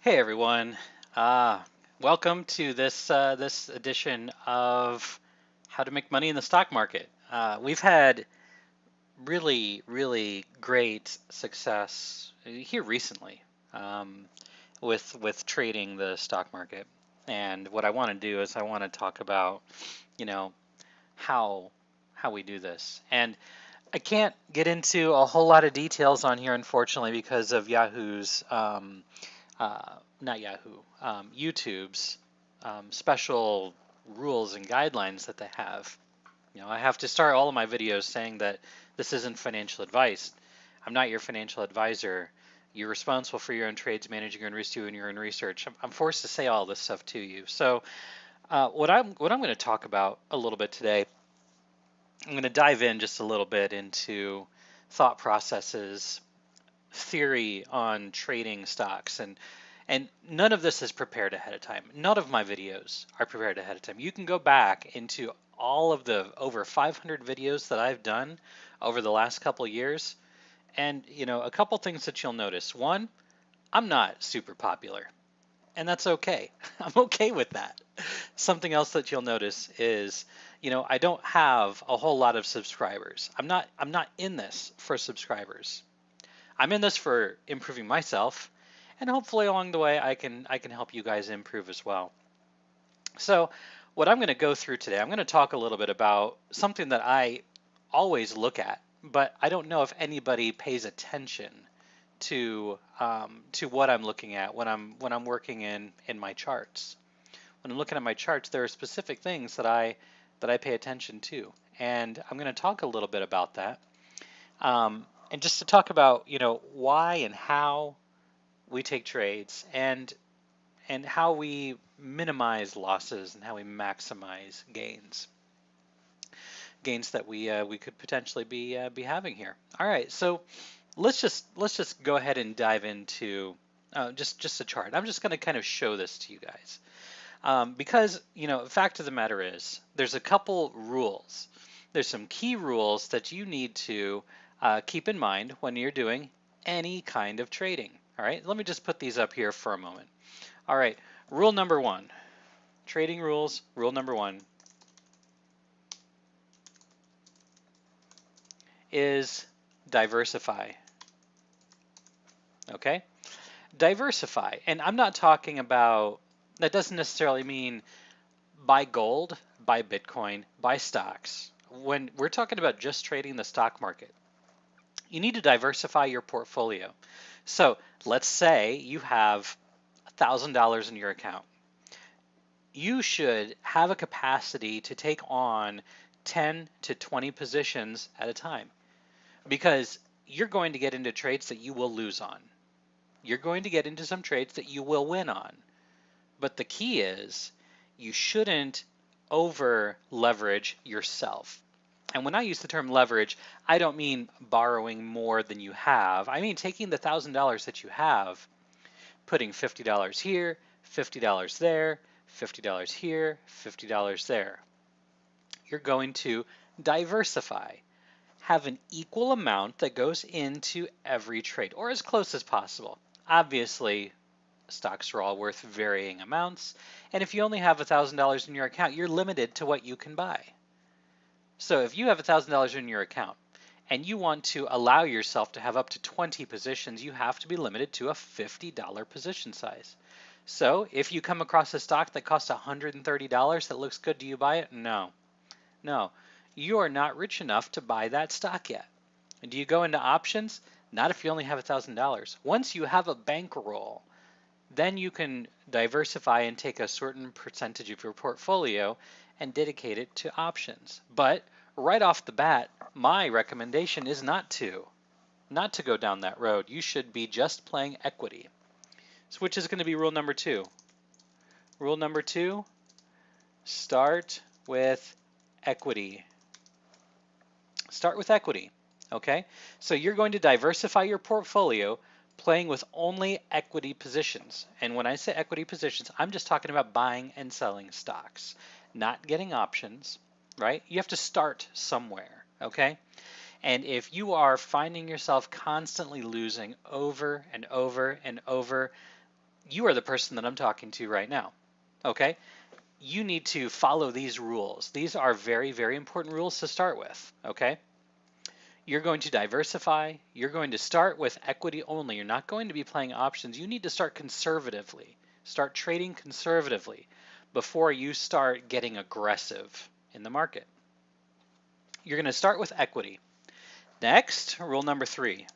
Hey everyone, uh, welcome to this edition of How to Make Money in the Stock Market. We've had really great success here recently um, with trading the stock market. And what I want to do is I want to talk about, you know, how how we do this. And I can't get into a whole lot of details on here, unfortunately, because of Yahoo's not Yahoo, YouTube's special rules and guidelines that they have. I have to start all of my videos saying that this isn't financial advice. I'm not your financial advisor. You're responsible for your own trades, managing your own risk, doing your own research. I'm forced to say all this stuff to you. So what I'm going to talk about a little bit today, I'm going to dive in just a little bit into thought processes, theory on trading stocks, and none of this is prepared ahead of time. None of my videos are prepared ahead of time. You can go back into all of the over 500 videos that I've done over the last couple years, and a couple things that you'll notice. One, I'm not super popular, and that's okay. I'm okay with that. Something else that you'll notice is, I don't have a whole lot of subscribers. I'm not in this for subscribers. I'm in this for improving myself, and hopefully along the way I can help you guys improve as well. So what I'm going to go through today, I'm going to talk a little bit about something that I always look at, but I don't know if anybody pays attention to what I'm looking at when I'm working in my charts. When I'm looking at my charts, there are specific things that I pay attention to, and I'm going to talk a little bit about that. And just to talk about, why and how we take trades and how we minimize losses and how we maximize gains that we could potentially be having here. All right, so let's just go ahead and dive into just a chart. I'm just going to kind of show this to you guys because the fact of the matter is there's a couple rules. There's some key rules that you need to keep in mind when you're doing any kind of trading. All right, let me just put these up here for a moment. All right, rule number one, trading rules, rule number one is diversify. Okay, diversify. And I'm not talking about, that doesn't necessarily mean buy gold, buy Bitcoin, buy stocks. When we're talking about just trading the stock market, you need to diversify your portfolio. So let's say you have $1,000 in your account. You should have a capacity to take on 10 to 20 positions at a time because you're going to get into trades that you will lose on. You're going to get into some trades that you will win on. But the key is you shouldn't over leverage yourself. And when I use the term leverage, I don't mean borrowing more than you have. I mean taking the $1,000 that you have, putting $50 here, $50 there, $50 here, $50 there. You're going to diversify. Have an equal amount that goes into every trade, or as close as possible. Obviously, stocks are all worth varying amounts, and if you only have $1,000 in your account, you're limited to what you can buy. So if you have $1,000 in your account and you want to allow yourself to have up to 20 positions, you have to be limited to a $50 position size. So if you come across a stock that costs $130 that looks good, do you buy it? No. No. You are not rich enough to buy that stock yet. And do you go into options? Not if you only have $1,000. Once you have a bankroll, then you can diversify and take a certain percentage of your portfolio and dedicate it to options. But right off the bat, my recommendation is not to go down that road. You should be just playing equity. So which is going to be rule number two. Rule number two, start with equity. Start with equity, okay? So you're going to diversify your portfolio playing with only equity positions. And when I say equity positions, I'm just talking about buying and selling stocks, not getting options, right? You have to start somewhere, okay? And if you are finding yourself constantly losing over and over and over, You are the person that I'm talking to right now. Okay? You need to follow these rules. These are very, very important rules to start with. Okay? You're going to diversify. You're going to start with equity only. You're not going to be playing options. You need to start conservatively. Start trading conservatively before you start getting aggressive in the market. You're going to start with equity. Next, rule number 3.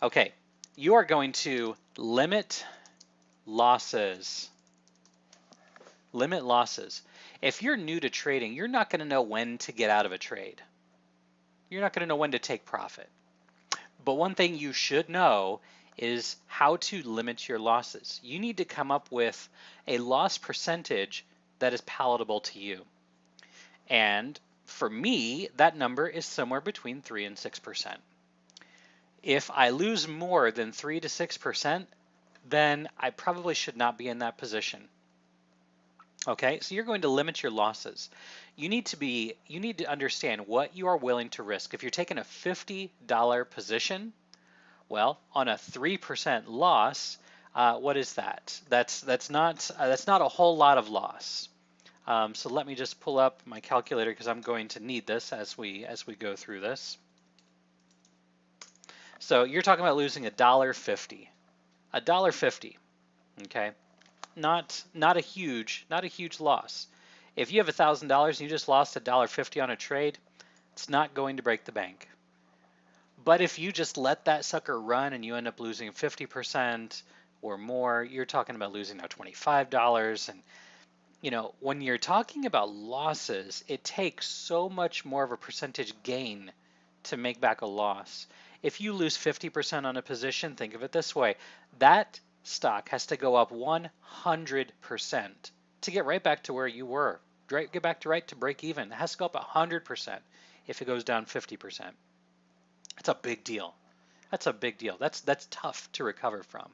Okay, you are going to limit losses. Limit losses. If you're new to trading, you're not going to know when to get out of a trade. You're not going to know when to take profit. But one thing you should know is how to limit your losses. You need to come up with a loss percentage that is palatable to you. And for me, that number is somewhere between 3 and 6%. If I lose more than 3 to 6%, then I probably should not be in that position. Okay, so you're going to limit your losses. You need to understand what you are willing to risk. If you're taking a $50 position, well, on a 3% loss, what is that? That's not a whole lot of loss. So let me just pull up my calculator because I'm going to need this as we go through this. So you're talking about losing $1.50. $1.50. Okay, not a huge loss. If you have $1,000 and you just lost $1.50 on a trade, it's not going to break the bank. But if you just let that sucker run and you end up losing 50% or more, you're talking about losing now $25. And you know, when you're talking about losses, it takes so much more of a percentage gain to make back a loss. If you lose 50% on a position, think of it this way. That stock has to go up 100% to get right back to where you were. Get back to right to break even. It has to go up 100% if it goes down 50%. That's a big deal. That's a big deal. That's tough to recover from.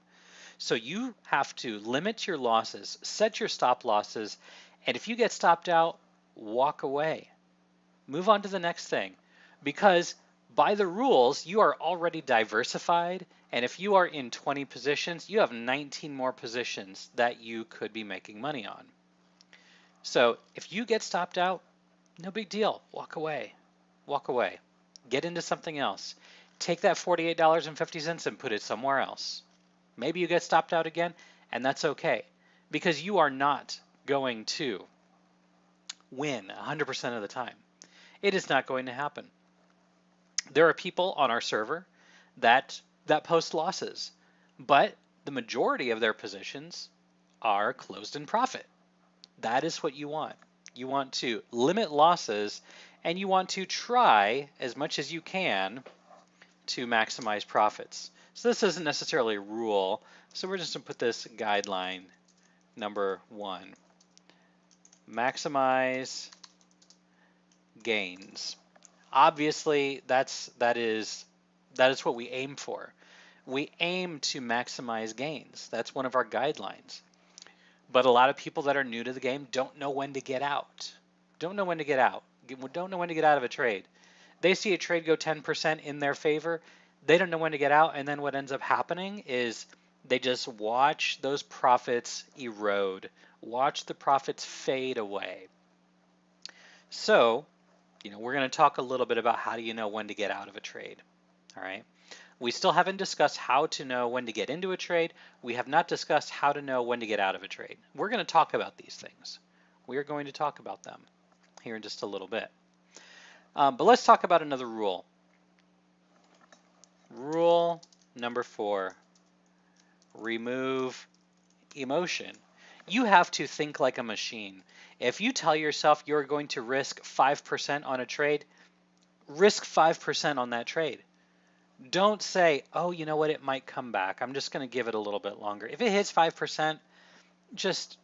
So you have to limit your losses, set your stop losses, and if you get stopped out, walk away. Move on to the next thing. Because by the rules, you are already diversified, and if you are in 20 positions, you have 19 more positions that you could be making money on. So if you get stopped out, no big deal. Walk away. Walk away. Get into something else. Take that $48.50 and put it somewhere else. Maybe you get stopped out again, and that's okay, because you are not going to win 100% of the time. It is not going to happen. There are people on our server that post losses, but the majority of their positions are closed in profit. That is what you want. You want to limit losses, and you want to try as much as you can to maximize profits. So this isn't necessarily a rule, so we're just going to put this guideline number 1. Maximize gains. Obviously, that is what we aim for. We aim to maximize gains. That's one of our guidelines. But a lot of people that are new to the game don't know when to get out. Don't know when to get out. Don't know when to get out of a trade. They see a trade go 10% in their favor. They don't know when to get out, and then what ends up happening is they just watch those profits erode, watch the profits fade away. So, we're going to talk a little bit about how do you know when to get out of a trade. All right. We still haven't discussed how to know when to get into a trade. We have not discussed how to know when to get out of a trade. We're going to talk about these things. We are going to talk about them here in just a little bit. But let's talk about another rule. Rule number 4, remove emotion. You have to think like a machine. If you tell yourself you're going to risk 5% on a trade, risk 5% on that trade. Don't say, oh, you know what, it might come back. I'm just going to give it a little bit longer. If it hits 5%, just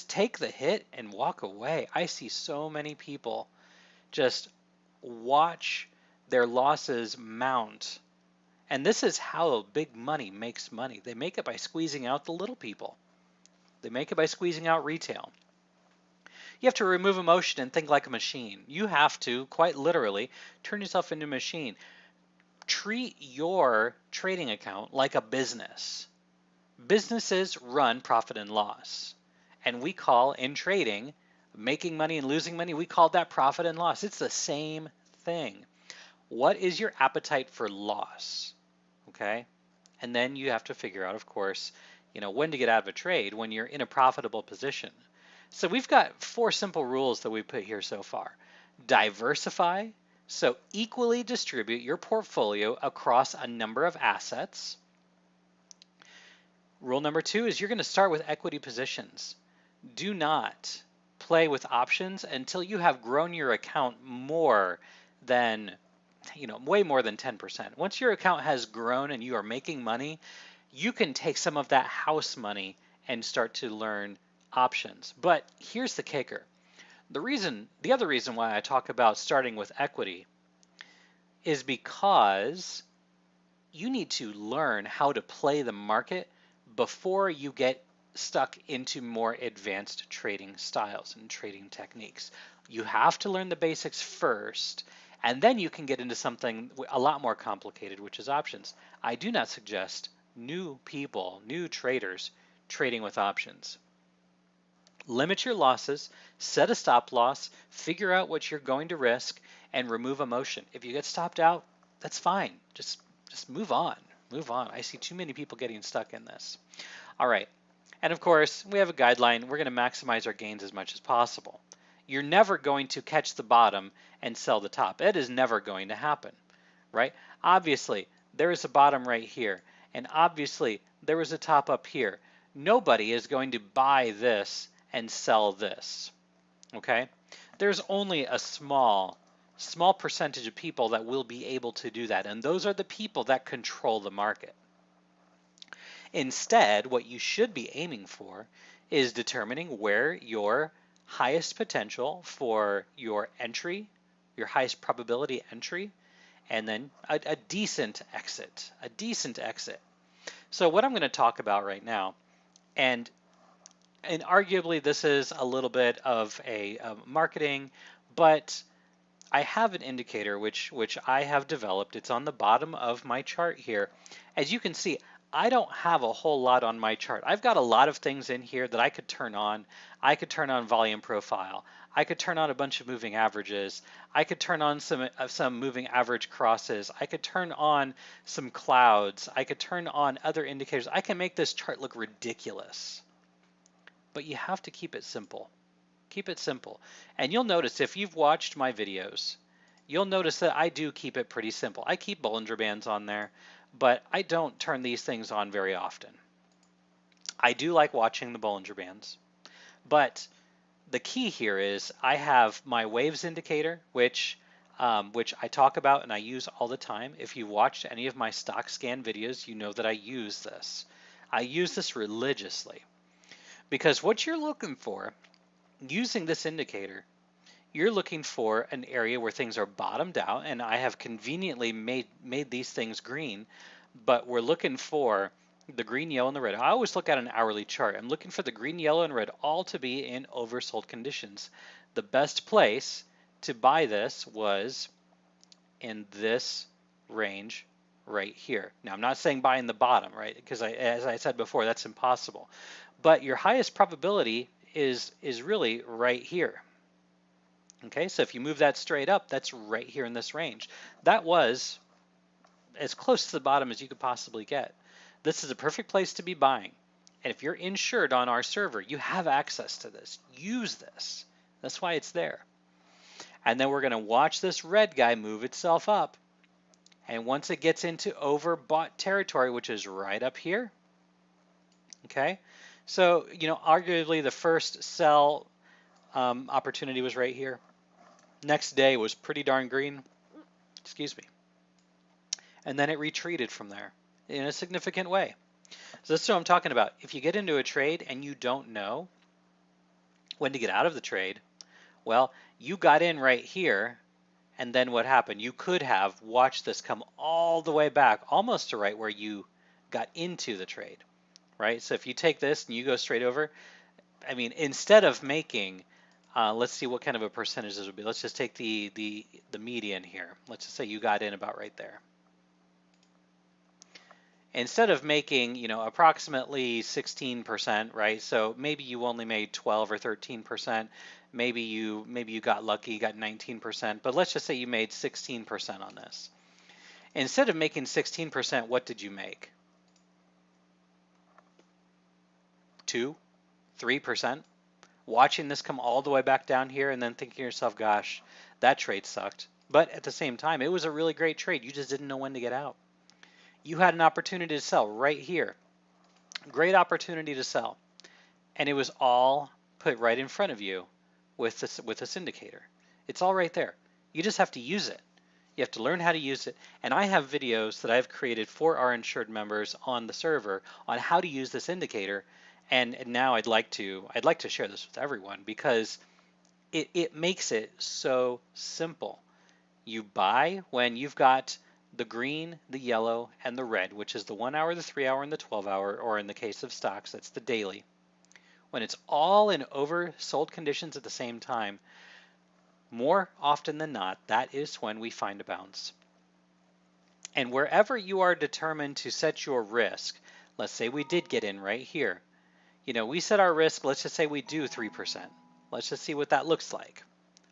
take the hit and walk away. I see so many people just watch their losses mount. And this is how big money makes money. They make it by squeezing out the little people. They make it by squeezing out retail. You have to remove emotion and think like a machine. You have to, quite literally, turn yourself into a machine. Treat your trading account like a business. Businesses run profit and loss. And we call in trading, making money and losing money, we call that profit and loss. It's the same thing. What is your appetite for loss? Okay. And then you have to figure out, of course, when to get out of a trade when you're in a profitable position. So we've got 4 simple rules that we put here so far. Diversify, so equally distribute your portfolio across a number of assets. Rule number 2 is you're going to start with equity positions. Do not play with options until you have grown your account more than, way more than 10%. Once your account has grown and you are making money, you can take some of that house money and start to learn options. But here's the kicker. The other reason why I talk about starting with equity is because you need to learn how to play the market before you get stuck into more advanced trading styles and trading techniques. You have to learn the basics first, and then you can get into something a lot more complicated, which is options. I do not suggest new people, new traders, trading with options. Limit your losses, set a stop loss, figure out what you're going to risk, and remove emotion. If you get stopped out, that's fine. Just move on. Move on. I see too many people getting stuck in this. All right. And of course, we have a guideline. We're going to maximize our gains as much as possible. You're never going to catch the bottom and sell the top. It is never going to happen, right? Obviously, there is a bottom right here, and obviously, there is a top up here. Nobody is going to buy this and sell this, okay? There's only a small percentage of people that will be able to do that, and those are the people that control the market. Instead, what you should be aiming for is determining where your highest potential for your entry, your highest probability entry, and then a decent exit, So what I'm going to talk about right now, and arguably this is a little bit of a marketing, but I have an indicator which I have developed. It's on the bottom of my chart here. As you can see, I don't have a whole lot on my chart. I've got a lot of things in here that I could turn on. I could turn on volume profile. I could turn on a bunch of moving averages. I could turn on some moving average crosses. I could turn on some clouds. I could turn on other indicators. I can make this chart look ridiculous. But you have to keep it simple. Keep it simple. And you'll notice if you've watched my videos, you'll notice that I do keep it pretty simple. I keep Bollinger Bands on there, but I don't turn these things on very often. I do like watching the Bollinger Bands, but the key here is I have my waves indicator, which I talk about and I use all the time. If you watched any of my stock scan videos, you know that I use this. I use this religiously because what you're looking for using this indicator, you're looking for an area where things are bottomed out, and I have conveniently made these things green, but we're looking for the green, yellow, and the red. I always look at an hourly chart. I'm looking for the green, yellow, and red all to be in oversold conditions. The best place to buy this was in this range right here. Now, I'm not saying buy in the bottom, right? Because as I said before, that's impossible. But your highest probability is really right here. Okay, so if you move that straight up, that's right here in this range. That was as close to the bottom as you could possibly get. This is a perfect place to be buying. And if you're insured on our server, you have access to this. Use this. That's why it's there. And then we're going to watch this red guy move itself up. And once it gets into overbought territory, which is right up here, okay, so, arguably the first sell opportunity was right here. Next day was pretty darn green, excuse me. And then it retreated from there in a significant way. So that's what I'm talking about. If you get into a trade and you don't know when to get out of the trade, well, you got in right here, and then what happened? You could have watched this come all the way back, almost to right where you got into the trade. Right? So if you take this and you go straight over, I mean, instead of making, let's see what kind of a percentage this would be. Let's just take the median here. Let's just say you got in about right there. Instead of making, approximately 16%, right? So maybe you only made 12 or 13%. Maybe you got lucky, got 19%, but let's just say you made 16% on this. Instead of making 16%, what did you make? 2, 3%? Watching this come all the way back down here and then thinking to yourself, gosh, that trade sucked. But at the same time, it was a really great trade. You just didn't know when to get out. You had an opportunity to sell right here. Great opportunity to sell. And it was all put right in front of you with this indicator. It's all right there. You just have to use it. You have to learn how to use it. And I have videos that I've created for our insured members on the server on how to use this indicator. And now I'd like to share this with everyone because it makes it so simple. You buy when you've got the green, the yellow, and the red, which is the 1 hour, the 3 hour, and the 12 hour, or in the case of stocks, that's the daily. When it's all in oversold conditions at the same time, more often than not, that is when we find a bounce. And wherever you are determined to set your risk, let's say we did get in right here. We set our risk, let's just say we do 3%. Let's just see what that looks like.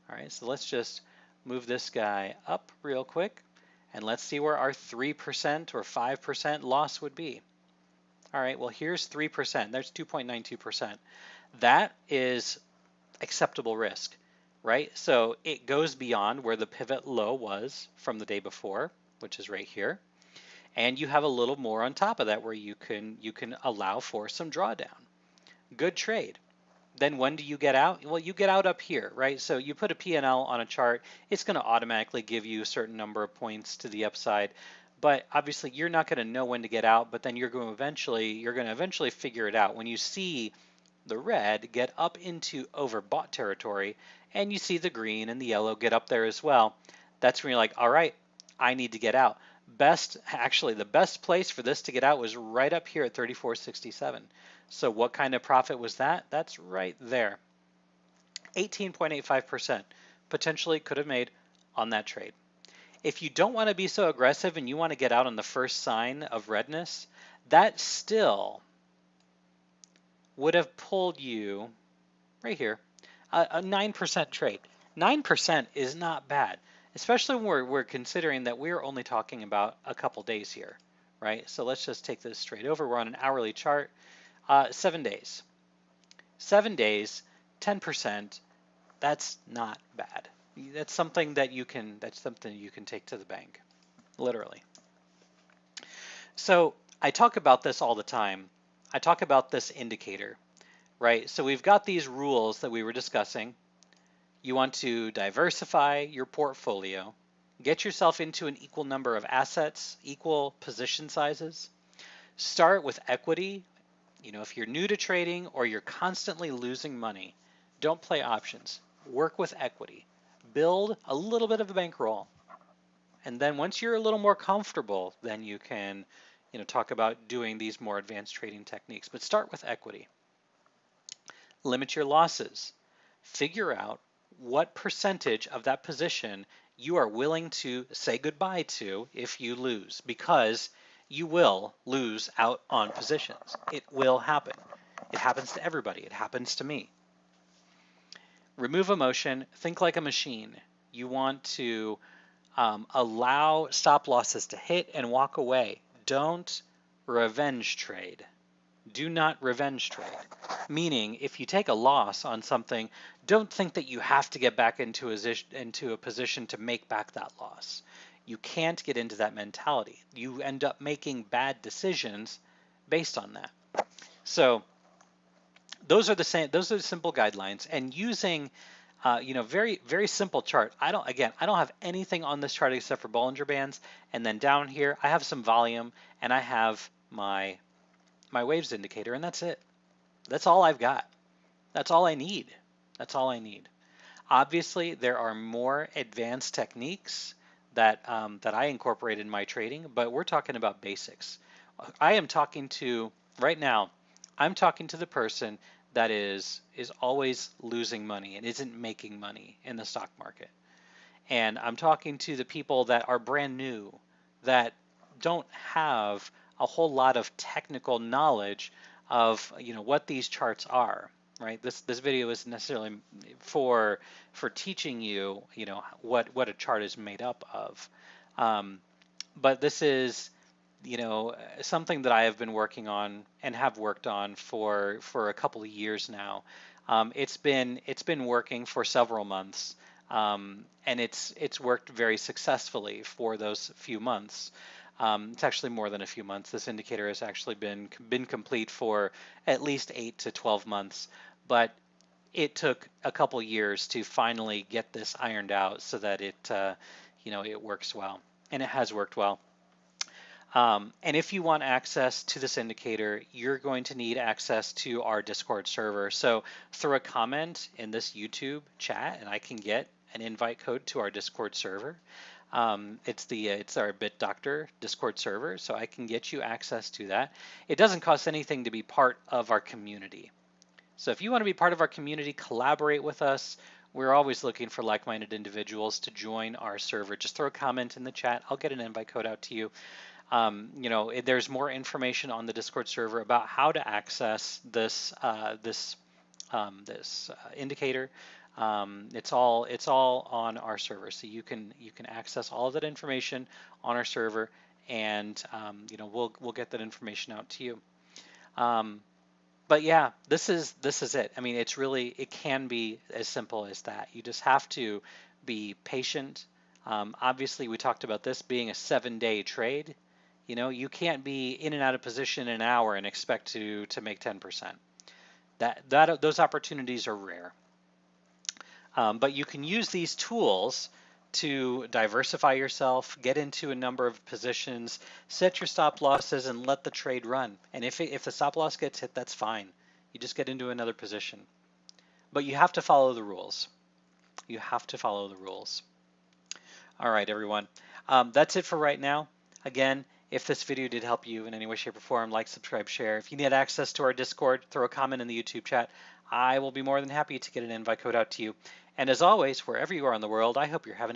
All right, so let's just move this guy up real quick, and let's see where our 3% or 5% loss would be. All right, well, here's 3%. There's 2.92%. That is acceptable risk, right? So it goes beyond where the pivot low was from the day before, which is right here. And you have a little more on top of that where you can allow for some drawdown. Good trade. Then when do you get out? Well, you get out up here, right? So you put a P&L on a chart, it's going to automatically give you a certain number of points to the upside. But obviously you're not going to know when to get out, but then you're going to eventually figure it out. When you see the red get up into overbought territory and you see the green and the yellow get up there as well, that's when you're like, all right, I need to get out. The best place for this to get out was right up here at 34.67. So what kind of profit was that? That's right there. 18.85% potentially could have made on that trade. If you don't want to be so aggressive and you want to get out on the first sign of redness, that still would have pulled you right here, a 9% trade. 9% is not bad, especially when we're considering that we're only talking about a couple days here, right? So let's just take this straight over. We're on an hourly chart. 7 days. 7 days, 10%, that's not bad. That's something that you can take to the bank, literally. So I talk about this all the time. I talk about this indicator, right? So we've got these rules that we were discussing. You want to diversify your portfolio, get yourself into an equal number of assets, equal position sizes. Start with equity. If you're new to trading or you're constantly losing money, don't play options. Work with equity. Build a little bit of a bankroll. And then once you're a little more comfortable, then you can talk about doing these more advanced trading techniques. But start with equity. Limit your losses. Figure out what percentage of that position you are willing to say goodbye to if you lose, because you will lose out on positions. It will happen. It happens to everybody. It happens to me. Remove emotion. Think like a machine. You want to allow stop losses to hit and walk away. Don't revenge trade. Do not revenge trade. Meaning, if you take a loss on something, don't think that you have to get back into a position to make back that loss. You can't get into that mentality. You end up making bad decisions based on that. So those are the simple guidelines, and using very, very simple chart. I don't have anything on this chart except for Bollinger Bands, and then down here I have some volume and I have my waves indicator, and that's it. That's all I've got. That's all I need. That's all I need. Obviously, there are more advanced techniques that I incorporate in my trading, but we're talking about basics. I am talking to, right now, I'm talking to the person that is always losing money and isn't making money in the stock market. And I'm talking to the people that are brand new, that don't have a whole lot of technical knowledge of what these charts are, right? This video isn't necessarily for teaching you what a chart is made up of, um, but this is something that I have been working on and have worked on for a couple of years now. It's been working for several months, and it's worked very successfully for those few months. It's actually more than a few months. This indicator has actually been complete for at least 8 to 12 months, but it took a couple years to finally get this ironed out so that it works well, and it has worked well. And if you want access to this indicator, you're going to need access to our Discord server. So throw a comment in this YouTube chat, and I can get an invite code to our Discord server. It's our BitDoctor Discord server, so I can get you access to that. It doesn't cost anything to be part of our community. So if you want to be part of our community, collaborate with us. We're always looking for like-minded individuals to join our server. Just throw a comment in the chat. I'll get an invite code out to you. There's more information on the Discord server about how to access this indicator. It's all on our server, so you can access all of that information on our server, and we'll get that information out to you. But yeah, this is it. I mean, it can be as simple as that. You just have to be patient. Obviously, we talked about this being a 7-day trade. You can't be in and out of position in an hour and expect to make 10%. Those opportunities are rare. But you can use these tools to diversify yourself, get into a number of positions, set your stop losses, and let the trade run. And if the stop loss gets hit, that's fine. You just get into another position. But you have to follow the rules. You have to follow the rules. All right, everyone. That's it for right now. Again, if this video did help you in any way, shape, or form, like, subscribe, share. If you need access to our Discord, throw a comment in the YouTube chat. I will be more than happy to get an invite code out to you. And as always, wherever you are in the world, I hope you're having a